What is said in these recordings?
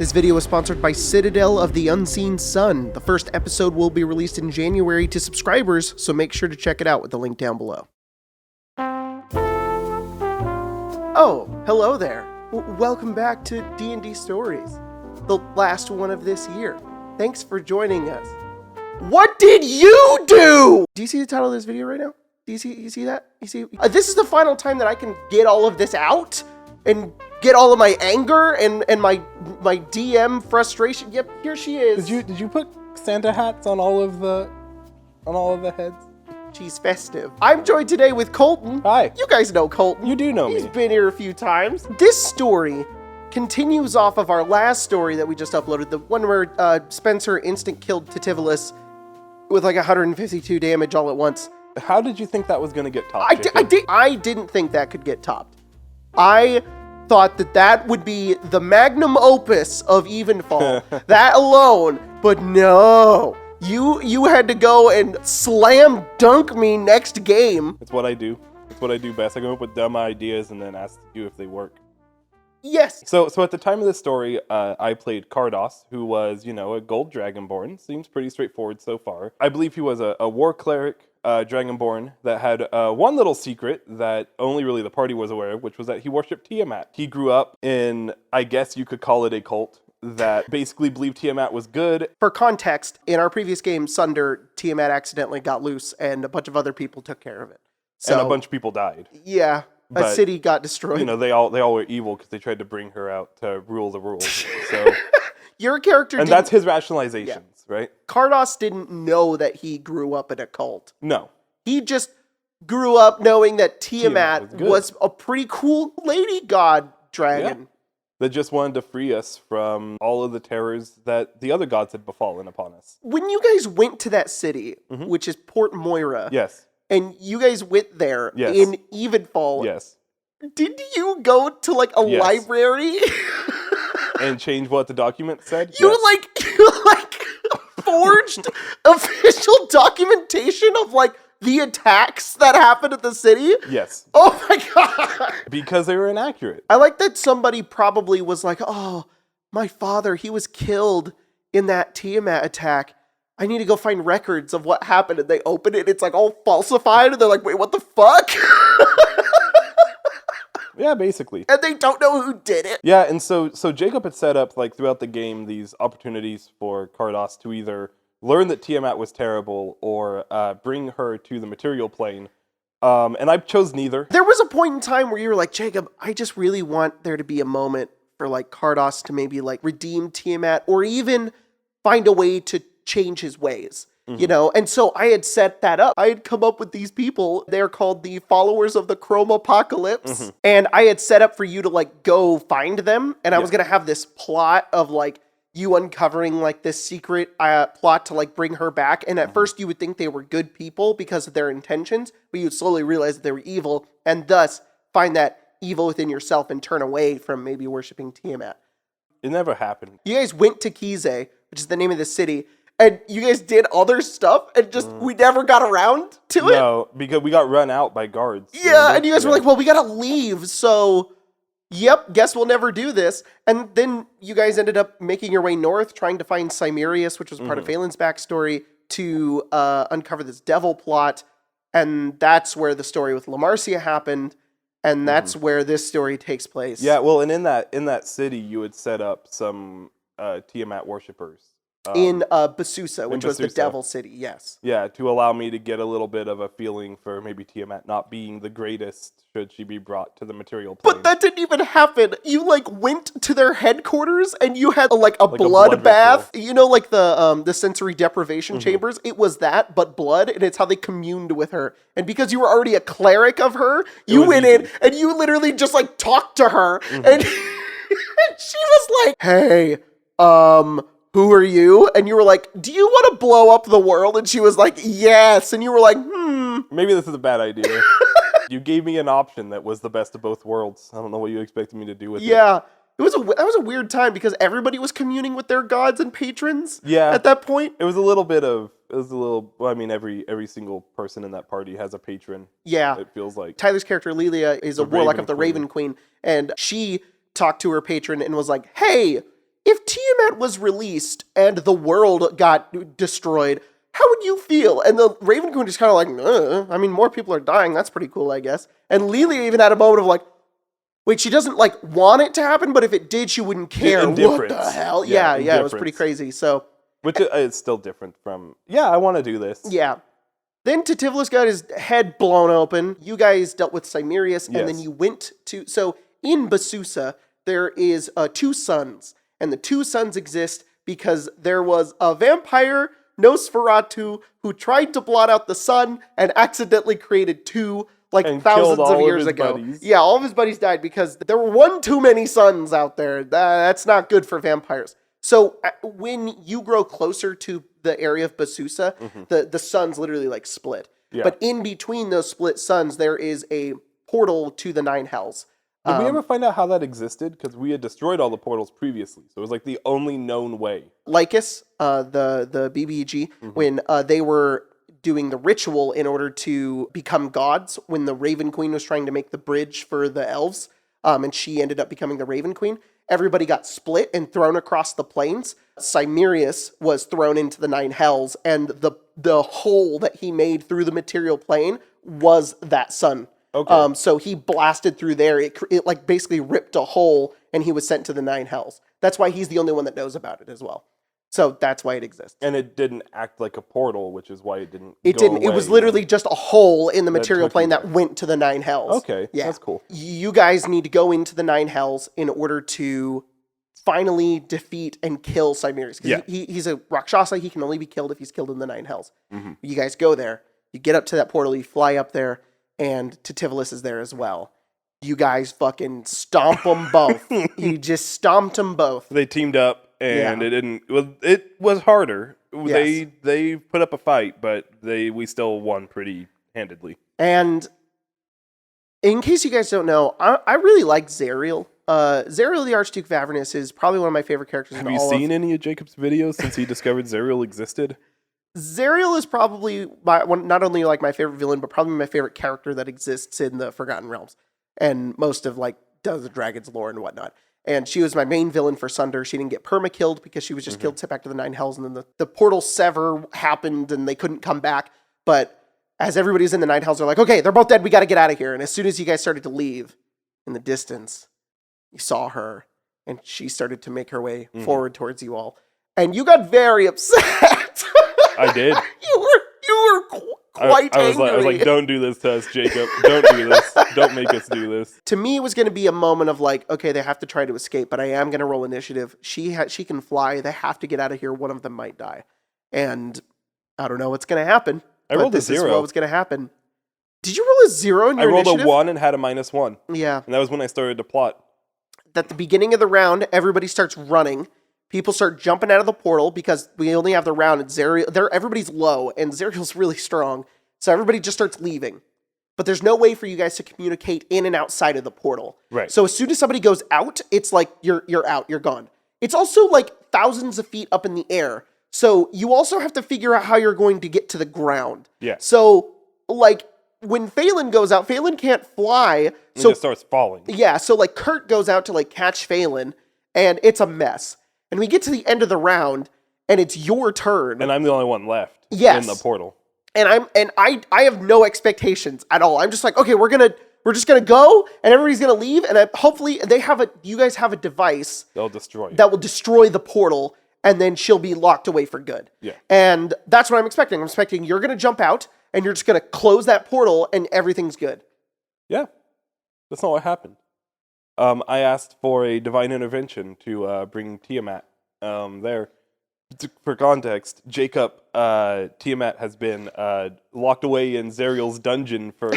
This video is sponsored by Citadel of the Unseen Sun. The first episode will be released in January to subscribers, so make sure to check it out with the link down below. Oh, hello there. Welcome back to D&D Stories, the last one of this year. Thanks for joining us. What did you do? Do you see the title of this video right now? Do you see that? This is the final time that I can get all of this out and get all of my anger and my DM frustration. Yep, here she is. Did you put Santa hats on all of the heads? She's festive. I'm joined today with Colton. Hi. You guys know Colton. You do know me. He's been here a few times. This story continues off of our last story that we just uploaded, the one where Spencer instant killed Titivolus with like 152 damage all at once. How did you think that was going to get topped? I didn't think that could get topped. I thought that would be the magnum opus of Evenfall. That alone, but no. You had to go and slam dunk me next game. It's what I do. It's what I do best. I come up with dumb ideas and then ask you if they work. Yes. So at the time of this story, I played Kardas, who was, a gold dragonborn. Seems pretty straightforward so far. I believe he was a war cleric dragonborn that had one little secret that only really the party was aware of, which was that he worshipped Tiamat. He grew up in, I guess you could call it a cult, that basically believed Tiamat was good. For context, in our previous game, Sunder, Tiamat accidentally got loose and a bunch of other people took care of it. And a bunch of people died. Yeah, a city got destroyed. They all were evil because they tried to bring her out to rule the rules. So your character and that's his rationalizations, right? Kardas didn't know that he grew up in a cult. No. He just grew up knowing that Tiamat was a pretty cool lady god dragon. Yeah. That just wanted to free us from all of the terrors that the other gods had befallen upon us. When you guys went to that city, which is Port Moira, yes, and you guys went there in Evenfall, yes, did you go to like a library and change what the document said? You forged official documentation of like the attacks that happened at the city? Yes. Oh my god. Because they were inaccurate. I like that somebody probably was like, oh, my father, he was killed in that Tiamat attack. I need to go find records of what happened. And they open it, it's like all falsified. And they're like, wait, what the fuck? Yeah, basically. And they don't know who did it. Yeah, and so Jacob had set up, like, throughout the game, these opportunities for Kardas to either learn that Tiamat was terrible or bring her to the material plane. And I chose neither. There was a point in time where you were like, Jacob, I just really want there to be a moment for like Kardas to maybe like redeem Tiamat or even find a way to change his ways, And so I had set that up. I had come up with these people. They're called the Followers of the Chrome Apocalypse. And I had set up for you to like go find them. And I was going to have this plot of like, you uncovering like this secret plot to like bring her back. And at first you would think they were good people because of their intentions, but you'd slowly realize that they were evil and thus find that evil within yourself and turn away from maybe worshiping Tiamat. It never happened. You guys went to Kize, which is the name of the city, and you guys did other stuff and just we never got around to it. No, because we got run out by guards. Yeah, and you guys were like, well, we gotta leave, so yep, guess we'll never do this. And then you guys ended up making your way north, trying to find Cimerius, which was part of Phelan's backstory, to uncover this devil plot. And that's where the story with Lamarcia happened. And that's where this story takes place. Yeah, well, and in that city, you had set up some Tiamat worshippers. In Basusa, which was the devil city, yes. Yeah, to allow me to get a little bit of a feeling for maybe Tiamat not being the greatest should she be brought to the material plane. But that didn't even happen. You like went to their headquarters and you had like a blood bath. Like the sensory deprivation chambers. It was that, but blood, and it's how they communed with her. And because you were already a cleric of her, you went in and you literally just like talked to her, and she was like, "Hey, who are you?" And you were like, "Do you want to blow up the world?" And she was like, "Yes." And you were like, maybe this is a bad idea. You gave me an option that was the best of both worlds. I don't know what you expected me to do with it. Yeah. That was a weird time because everybody was communing with their gods and patrons at that point. Every single person in that party has a patron. Yeah. It feels like. Tyler's character, Lelia, is a warlock of the Raven Queen, and she talked to her patron and was like, hey, if Tiamat was released and the world got destroyed, how would you feel? And the Raven Queen is kind of like, I mean, more people are dying. That's pretty cool, I guess. And Lilia even had a moment of like, wait, she doesn't like want it to happen, but if it did, she wouldn't care. What the hell? Yeah, it was pretty crazy. So, which is still different from, I want to do this. Yeah. Then Tativolis got his head blown open. You guys dealt with Cimerius, and then you went to... So, in Basusa, there is 2 suns, and the 2 suns exist because there was a vampire, Nosferatu, who tried to blot out the sun and accidentally created 2 and thousands of years ago. Buddies. Yeah, all of his buddies died because there were one too many suns out there. That's not good for vampires. So when you grow closer to the area of Basusa, the suns literally like split. Yeah. But in between those split suns, there is a portal to the 9 hells. Did we ever find out how that existed? Because we had destroyed all the portals previously, so it was like the only known way. Lycus, the BBG, when they were doing the ritual in order to become gods, when the Raven Queen was trying to make the bridge for the elves, and she ended up becoming the Raven Queen, everybody got split and thrown across the plains. Cimerius was thrown into the 9 hells, and the hole that he made through the material plane was that sun. Okay. So he blasted through there. It like basically ripped a hole, and he was sent to the 9 hells. That's why he's the only one that knows about it as well. So that's why it exists. And it didn't act like a portal, which is why it didn't It didn't. Away. It was literally just a hole in the material plane that went to the 9 hells. Okay, that's cool. You guys need to go into the 9 hells in order to finally defeat and kill Cimerius. Because he's a Rakshasa. He can only be killed if he's killed in the 9 hells. You guys go there. You get up to that portal. You fly up there. And Tativolis is there as well. You guys fucking stomp them both. You just stomped them both. They teamed up, and it didn't. Well, it was harder. Yes. They put up a fight, but we still won pretty handedly. And in case you guys don't know, I really like Zariel. Zariel the Archduke of Avernus is probably one of my favorite characters. Have you seen any of Jacob's videos since he discovered Zariel existed? Zariel is probably not only like my favorite villain, but probably my favorite character that exists in the Forgotten Realms and most of like Does the Dragon's lore and whatnot. And she was my main villain for Sunder. She didn't get perma-killed because she was just killed, sent back to the 9 hells, and then the portal sever happened and they couldn't come back. But as everybody's in the 9 hells, they're like, okay, they're both dead, we got to get out of here. And as soon as you guys started to leave, in the distance, you saw her, and she started to make her way forward towards you all. And you got very upset. I did. You were quite angry. I was like, don't do this to us, Jacob. Don't do this. Don't make us do this. To me, it was going to be a moment of like, okay, they have to try to escape, but I am going to roll initiative. She can fly. They have to get out of here. One of them might die. And I don't know what's going to happen. I rolled a 0. This is what was going to happen. Did you roll a 0 in your initiative? I rolled a 1 and had a -1. Yeah. And that was when I started to plot. At the beginning of the round, everybody starts running. People start jumping out of the portal because we only have the round, and everybody's low, and Zariel's really strong. So everybody just starts leaving. But there's no way for you guys to communicate in and outside of the portal. Right. So as soon as somebody goes out, it's like you're out, you're gone. It's also like thousands of feet up in the air. So you also have to figure out how you're going to get to the ground. Yeah. So like when Phelan goes out, Phelan can't fly. So it just starts falling. Yeah. So like Kurt goes out to like catch Phelan, and it's a mess. And we get to the end of the round, and it's your turn. And I'm the only one left in the portal. And I have no expectations at all. I'm just like, okay, we're just gonna go, and everybody's gonna leave, and hopefully you guys have a device that will destroy the portal, and then she'll be locked away for good. Yeah. And that's what I'm expecting. I'm expecting you're gonna jump out, and you're just gonna close that portal, and everything's good. Yeah. That's not what happened. I asked for a divine intervention to bring Tiamat there. For context, Jacob, Tiamat has been locked away in Zariel's dungeon for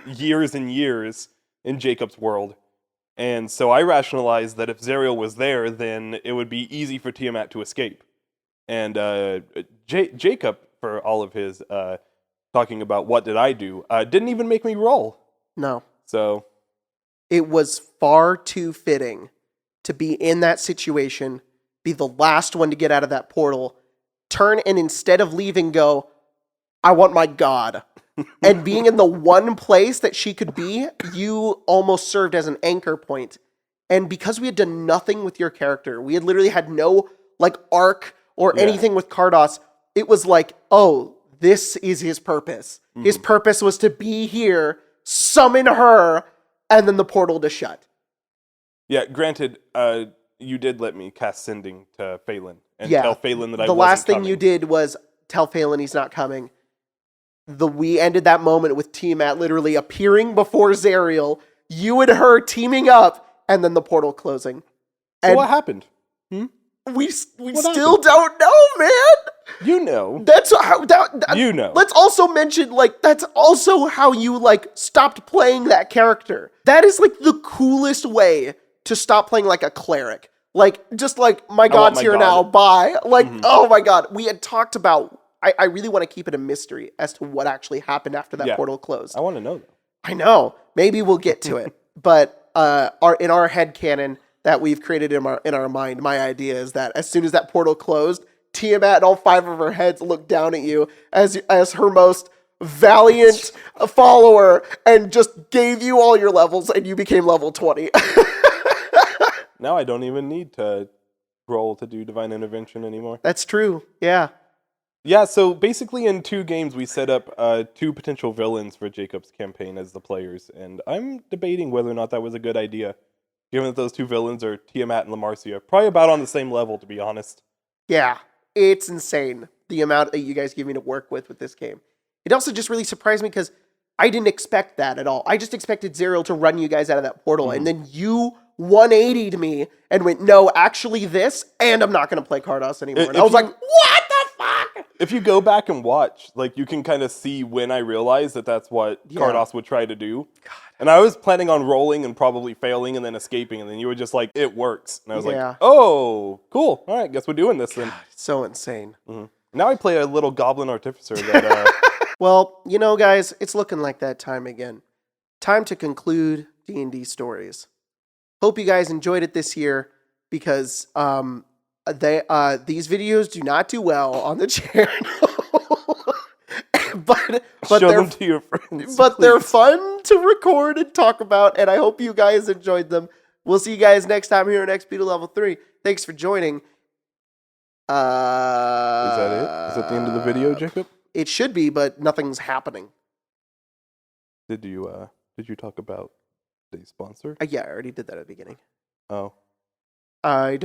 years and years in Jacob's world. And so I rationalized that if Zariel was there, then it would be easy for Tiamat to escape. And Jacob, for all of his talking about what did I do, didn't even make me roll. No. So it was far too fitting to be in that situation, be the last one to get out of that portal, turn and instead of leaving go, I want my god. And being in the one place that she could be, you almost served as an anchor point And because we had done nothing with your character, we had literally had no like arc or anything with Kardas, it was like, oh, this is his purpose. His purpose was to be here, summon her, and then the portal to shut. Yeah, granted, you did let me cast Sending to Phelan and tell Phelan that I wasn't coming. The last thing you did was tell Phelan he's not coming. We ended that moment with Tiamat literally appearing before Zariel, you and her teaming up, and then the portal closing. So and what happened? We still don't know, man. You know. That's how you know. Let's also mention, like, that's also how you, like, stopped playing that character. That is, like, the coolest way to stop playing, like, a cleric. Like, just like, my god's here now, bye. Like, oh my god. We had talked about, I really want to keep it a mystery as to what actually happened after that portal closed. I want to know, though. I know. Maybe we'll get to it. But in our headcanon that we've created in our mind, my idea is that as soon as that portal closed, Tiamat and all 5 of her heads looked down at you as her most valiant follower and just gave you all your levels and you became level 20. Now I don't even need to roll to do Divine Intervention anymore. That's true. Yeah. Yeah, so basically in 2 games we set up 2 potential villains for Jacob's campaign as the players, and I'm debating whether or not that was a good idea, given that those 2 villains are Tiamat and Lamarcia. Probably about on the same level, to be honest. Yeah, it's insane, the amount that you guys give me to work with this game. It also just really surprised me because I didn't expect that at all. I just expected Zariel to run you guys out of that portal, and then you 180'd me and went, no, actually this, and I'm not going to play Kardas anymore. And I was like, what the fuck? If you go back and watch, like, you can kind of see when I realized that that's what Kardas would try to do. God. And I was planning on rolling and probably failing and then escaping, and then you were just like, it works. And I was like, oh, cool. All right, guess we're doing this then. God, so insane. Now I play a little goblin artificer that... Well, you know, guys, it's looking like that time again. Time to conclude D&D Stories. Hope you guys enjoyed it this year because these videos do not do well on the channel. but show them to your friends. But they're fun to record and talk about, and I hope you guys enjoyed them. We'll see you guys next time here on XP to Level 3. Thanks for joining. Is that it? Is that the end of the video, Jacob? It should be, but nothing's happening. Did you talk about the sponsor? Yeah, I already did that at the beginning. Oh. I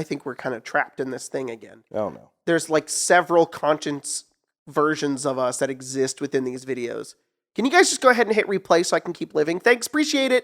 think we're kind of trapped in this thing again. Oh, no. There's like several conscience versions of us that exist within these videos. Can you guys just go ahead and hit replay so I can keep living? Thanks, appreciate it.